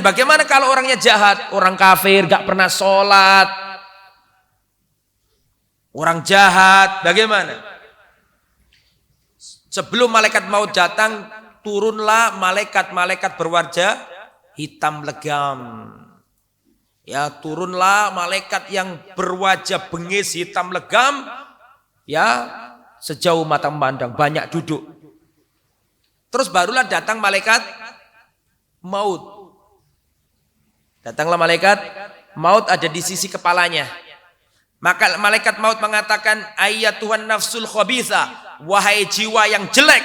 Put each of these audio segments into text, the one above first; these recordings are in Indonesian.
Kemudian bagaimana kalau orangnya jahat? Orang kafir, gak pernah sholat. Orang jahat, bagaimana? Sebelum malaikat maut datang, turunlah malaikat-malaikat berwajah hitam legam. Ya, turunlah malaikat yang berwajah bengis hitam legam. Ya, sejauh mata memandang, banyak duduk. Terus barulah datang malaikat maut. Datanglah malaikat maut, ada di sisi kepalanya. Maka malaikat maut mengatakan, ayyatuhan nafsul khabitha, wahai jiwa yang jelek,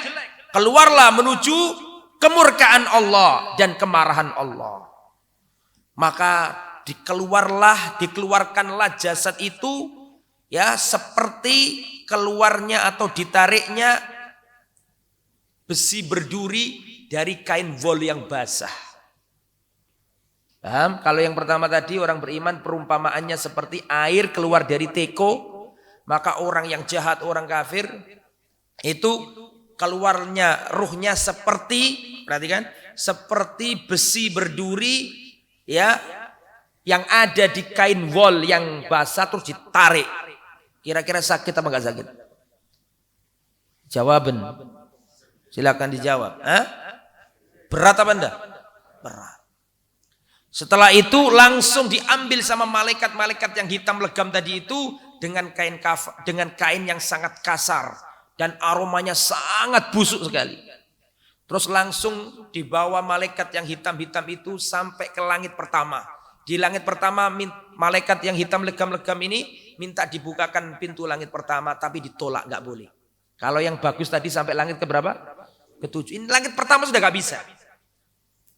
keluarlah menuju kemurkaan Allah dan kemarahan Allah. Maka dikeluarkanlah jasad itu, ya, seperti keluarnya atau ditariknya besi berduri dari kain wol yang basah. Paham? Kalau yang pertama tadi orang beriman perumpamaannya seperti air keluar dari teko, maka orang yang jahat, orang kafir itu keluarnya ruhnya seperti, perhatikan, seperti besi berduri, ya, yang ada di kain wol yang basah terus ditarik. Kira-kira sakit apa enggak sakit? Jawaban. Silakan dijawab. Berat apa enggak? Berat. Setelah itu langsung diambil sama malaikat-malaikat yang hitam legam tadi itu dengan kain yang sangat kasar dan aromanya sangat busuk sekali. Terus langsung dibawa malaikat yang hitam-hitam itu sampai ke langit pertama. Di langit pertama malaikat yang hitam legam-legam ini minta dibukakan pintu langit pertama, tapi ditolak, nggak boleh. Kalau yang bagus tadi sampai langit ke berapa? Ke-7. Ini langit pertama sudah nggak bisa.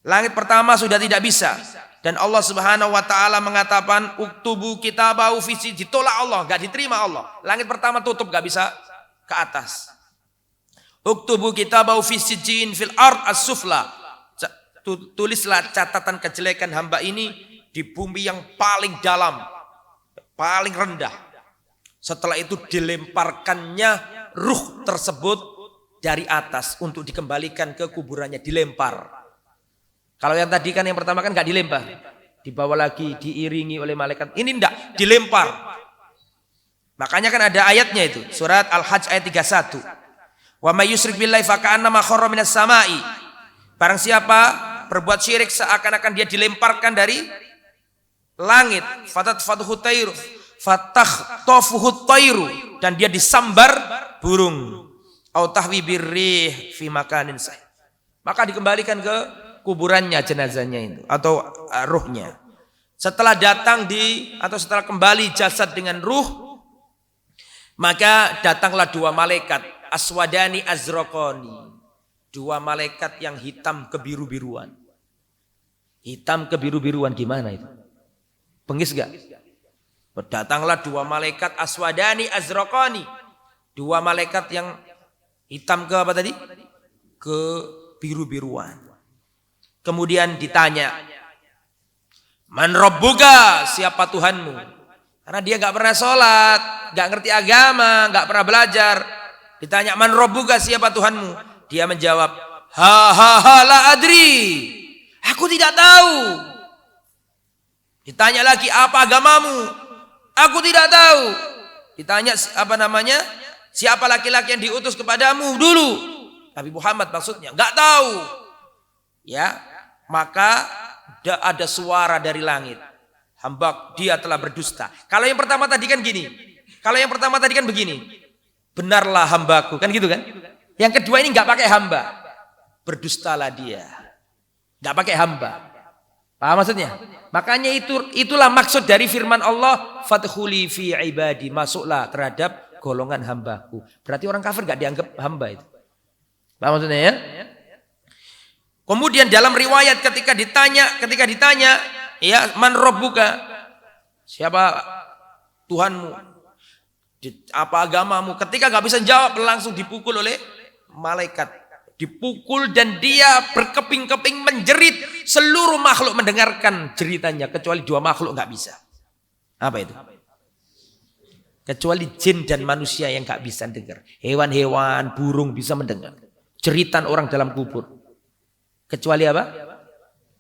Langit pertama sudah tidak bisa. Dan Allah Subhanahu wa taala mengatakan uktubu kitabahu fi sijjin, ditolak Allah, enggak diterima Allah. Langit pertama tutup, enggak bisa ke atas. Uktubu kitabahu fi sijjin fil ard as-sufla. Tulislah catatan kejelekan hamba ini di bumi yang paling dalam, paling rendah. Setelah itu dilemparkannya ruh tersebut dari atas untuk dikembalikan ke kuburannya, dilempar. Kalau yang tadi kan yang pertama kan enggak dilempar. Dibawa lagi, diiringi oleh malaikat. Ini enggak, dilempar. Makanya kan ada ayatnya itu. Surat Al-Hajj ayat 31. Wa may yusyrik billahi faka'annama kharra minas sama'i. Barang siapa berbuat syirik seakan-akan dia dilemparkan dari langit. Fatatfaduhu tayru. Fatakhtafuhu tayru. Dan dia disambar burung. Au tahwi birrih fi makanin sahih. Maka dikembalikan ke kuburannya, jenazahnya itu atau ruhnya. Setelah setelah kembali jasad dengan ruh, maka datanglah dua malaikat, aswadani azraqani. Dua malaikat yang hitam kebiru-biruan. Hitam kebiru-biruan gimana itu? Bengis enggak? Datanglah dua malaikat aswadani azraqani. Dua malaikat yang hitam ke apa tadi? Ke biru-biruan. Kemudian ditanya, man rabbuka, siapa Tuhanmu? Karena dia gak pernah sholat, gak ngerti agama, gak pernah belajar. Ditanya, man rabbuka, siapa Tuhanmu? Dia menjawab, la adri, aku tidak tahu. Ditanya lagi, apa agamamu? Aku tidak tahu. Ditanya siapa laki-laki yang diutus kepadamu dulu? Nabi Muhammad maksudnya, gak tahu. Ya, maka ada suara dari langit. Hamba dia telah berdusta. Kalau yang pertama tadi kan gini. Kalau yang pertama tadi kan begini. Benarlah hambaku, kan gitu kan? Yang kedua ini enggak pakai hamba. Berdustalah dia. Enggak pakai hamba. Paham maksudnya? Makanya itulah maksud dari firman Allah, fadkhuli fi ibadi, masuklah terhadap golongan hambaku. Berarti orang kafir enggak dianggap hamba itu. Paham maksudnya ya? Kemudian dalam riwayat ketika ditanya, ya, man rabbuka, siapa Tuhanmu? Apa agamamu? Ketika nggak bisa jawab, langsung dipukul oleh malaikat. Dipukul dan dia berkeping-keping menjerit. Seluruh makhluk mendengarkan jeritannya, kecuali dua makhluk nggak bisa. Apa itu? Kecuali jin dan manusia yang nggak bisa dengar. Hewan-hewan, burung bisa mendengar jeritan orang dalam kubur. Kecuali apa?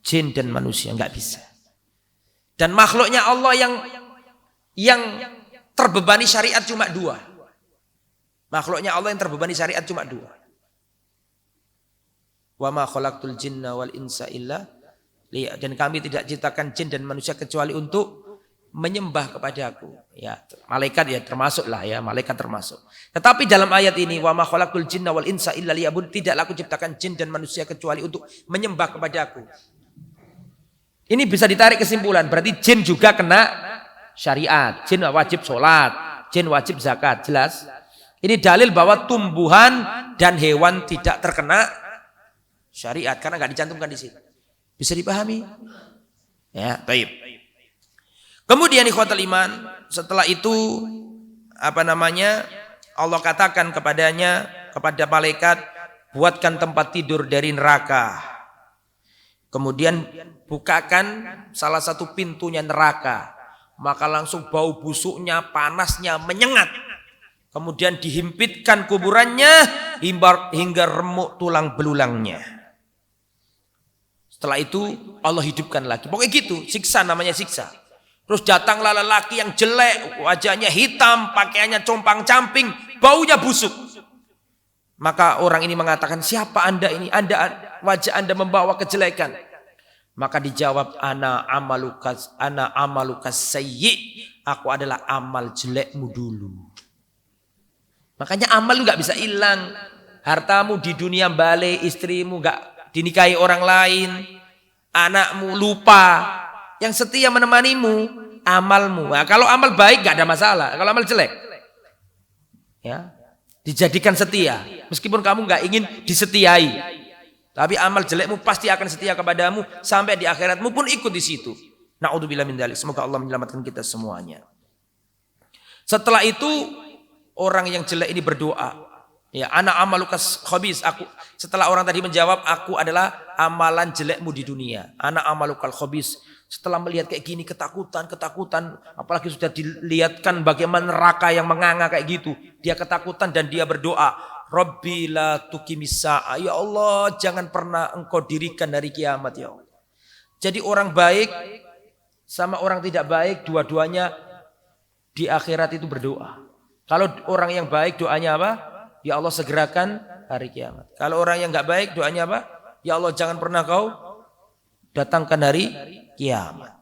jin dan manusia, nggak bisa. Dan makhluknya Allah yang terbebani syariat cuma 2. Makhluknya Allah yang terbebani syariat cuma 2. Wa ma khalaqtul jinna wal insa illa liya'budun. Dan kami tidak ciptakan jin dan manusia kecuali untuk menyembah kepada Aku. Ya, malaikat ya termasuklah ya, malaikat termasuk. Tetapi dalam ayat ini wa ma khalaqtul jinna wal insa illa liya'budun, tidaklah Aku ciptakan jin dan manusia kecuali untuk menyembah kepada Aku. Ini bisa ditarik kesimpulan, berarti jin juga kena syariat. Jin wajib sholat, jin wajib zakat, jelas. Ini dalil bahwa tumbuhan dan hewan tidak terkena syariat karena nggak dicantumkan di sini. Bisa dipahami? Ya, baik. Kemudian ikhwatul iman, setelah itu Allah katakan kepada malaikat, buatkan tempat tidur dari neraka. Kemudian bukakan salah satu pintunya neraka. Maka langsung bau busuknya, panasnya menyengat. Kemudian dihimpitkan kuburannya hingga remuk tulang belulangnya. Setelah itu Allah hidupkan lagi. Pokoknya gitu, siksa namanya siksa. Terus datanglah lelaki yang jelek, wajahnya hitam, pakaiannya compang-camping, baunya busuk. Maka orang ini mengatakan, siapa Anda ini? Wajah Anda membawa kejelekan. Maka dijawab, ana amalukas sayyi. Aku adalah amal jelekmu dulu. Makanya amal lu gak bisa hilang. Hartamu di dunia balik, istrimu gak dinikahi orang lain, anakmu lupa. Yang setia menemanimu, amalmu. Nah, kalau amal baik gak ada masalah. Kalau amal jelek, ya dijadikan setia. Meskipun kamu gak ingin disetiai. Tapi amal jelekmu pasti akan setia kepadamu sampai di akhiratmu pun ikut di situ. Na'udzubillah min dzalik. Semoga Allah menyelamatkan kita semuanya. Setelah itu orang yang jelek ini berdoa. Ya, ana amalukas khabis. Setelah orang tadi menjawab, aku adalah amalan jelekmu di dunia. Ana amalukal khabis. Setelah melihat kayak gini ketakutan, apalagi sudah dilihatkan bagaimana neraka yang menganga kayak gitu. Dia ketakutan dan dia berdoa. Rabbi la tuqimis sa'a. Ya Allah, jangan pernah Engkau dirikan hari kiamat ya Allah. Jadi orang baik sama orang tidak baik dua-duanya di akhirat itu berdoa. Kalau orang yang baik doanya apa? Ya Allah segerakan hari kiamat. Kalau orang yang enggak baik doanya apa? Ya Allah jangan pernah Kau datangkan hari kiamat.